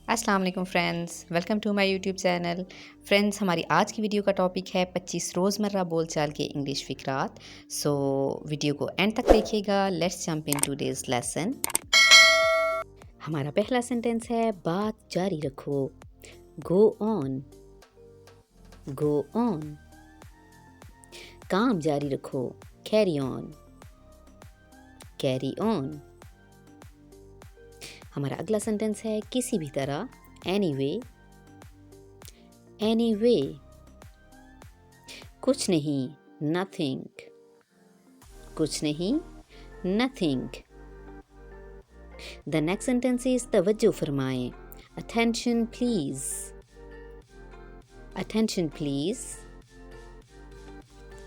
अस्सलाम वालेकुम friends, welcome to my YouTube channel. Friends, हमारी आज की वीडियो का टॉपिक है 25 रोज़मर्रा बोलचाल के इंग्लिश फ़िक़रात। सो वीडियो को एंड तक देखिएगा। Let's jump in today's lesson. हमारा पहला सेंटेंस है बात जारी रखो। Go on, go on. काम जारी रखो। Carry on, carry on. हमारा अगला सेंटेंस है किसी भी तरह। Anyway, anyway. कुछ नहीं, नथिंग, कुछ नहीं, nothing. The next sentence is तवज्जो फरमाएं। Attention please, attention please.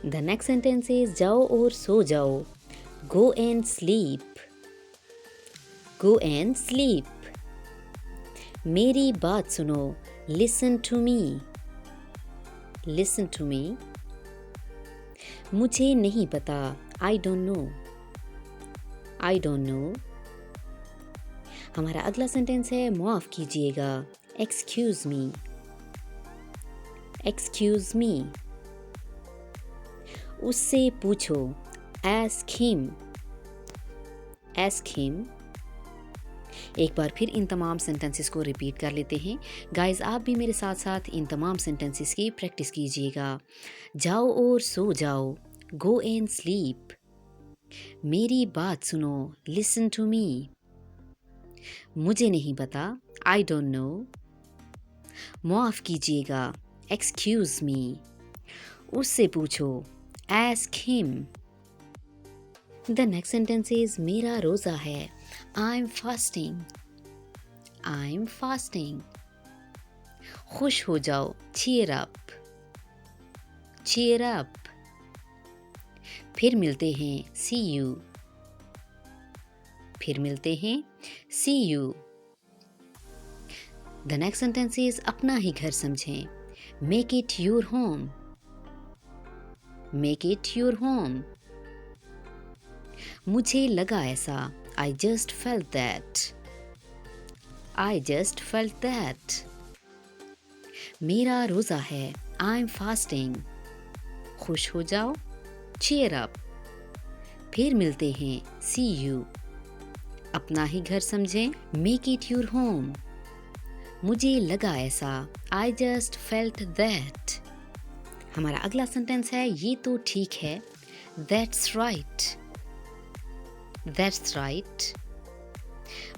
The next sentence is जाओ और सो जाओ। Go and sleep, go and sleep. मेरी बात सुनो। Listen to me, listen to me. मुझे नहीं पता। I don't know, I don't know. हमारा अगला सेंटेंस है माफ़ कीजिएगा। Excuse me, excuse me. उससे पूछो। Ask him, ask him. एक बार फिर इन तमाम सेंटेंसेस को रिपीट कर लेते हैं। गाइस, आप भी मेरे साथ साथ इन तमाम सेंटेंसेस की प्रैक्टिस कीजिएगा। जाओ और सो जाओ। Go and sleep. मेरी बात सुनो। Listen to me. मुझे नहीं पता। I don't know. माफ़ कीजिएगा। Excuse me. उससे पूछो। Ask him. The next sentence is मेरा रोज़ा है। I am fasting, I am fasting. खुश हो जाओ। Cheer up, cheer up. फिर मिलते हैं। सी यू, फिर मिलते हैं। See you. The next sentence is अपना ही घर समझें। Make it your home, make it your home. मुझे लगा ऐसा। I just felt that, I just felt that. मेरा रोज़ा है। I am fasting. खुश हो जाओ। Cheer up. फिर मिलते हैं। See you. अपना ही घर समझें। Make it your home. मुझे लगा ऐसा। I just felt that. हमारा अगला सेंटेंस है ये तो ठीक है। That's right, that's right.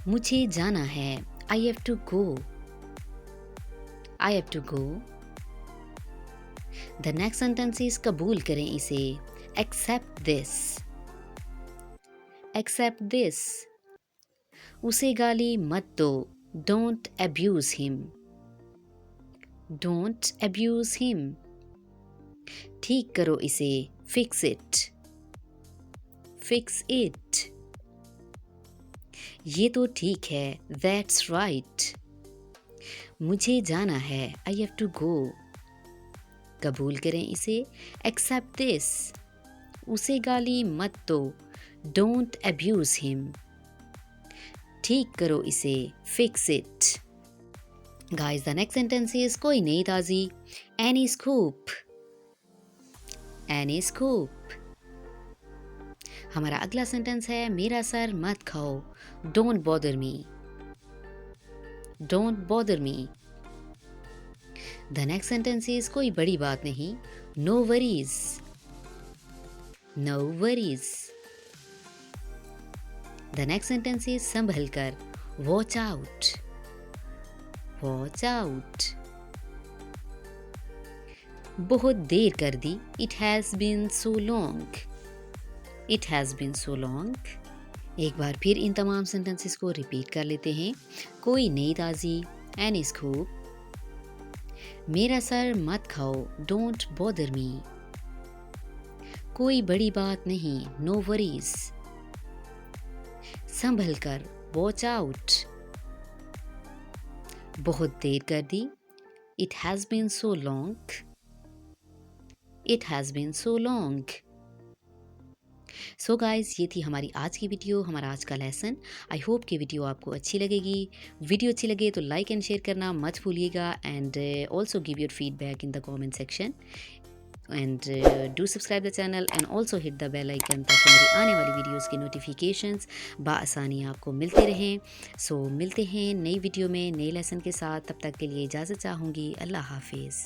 मुझे जाना है। I have to go, I have to go. The next sentence is कबूल करें इसे। Accept this, accept this. उसे गाली मत दो। Don't abuse him, don't abuse him. ठीक करो इसे। Fix it, fix it. ये तो ठीक है। That's right. मुझे जाना है। I have to go. कबूल करें इसे। Accept this. उसे गाली मत दो। Don't abuse him. ठीक करो इसे। Fix it. Guys, the next sentence is कोई नई ताज़ी। Any scoop, any scoop. हमारा अगला सेंटेंस है मेरा सर मत खाओ। Don't bother me, don't bother me. The next sentence is कोई बड़ी बात नहीं। No worries, no worries. The next sentence is संभल कर। Watch out, watch out. बहुत देर कर दी। It has been so long, it has been so long. एक बार फिर इन तमाम सेंटेंसेस को रिपीट कर लेते हैं। कोई नई ताज़ी। Any scoop. मेरा सर मत खाओ। Don't bother me. कोई बड़ी बात नहीं। No worries. संभल कर। Watch out. बहुत देर कर दी। It has been so long, it has been so long. So guys, ये थी हमारी आज की वीडियो, हमारा आज का लेसन। आई होप कि वीडियो आपको अच्छी लगेगी। वीडियो अच्छी लगे तो लाइक एंड शेयर करना मत भूलिएगा, and also give your feedback in the comment section, and do subscribe the channel and also hit the bell icon, ताकि मेरी आने वाली वीडियोज़ की नोटिफिकेशंस बआसानी आपको मिलते रहें। सो मिलते हैं नई वीडियो में नए लेसन के साथ, तब तक के लिए इजाज़त चाहूँगी। अल्लाह हाफिज़।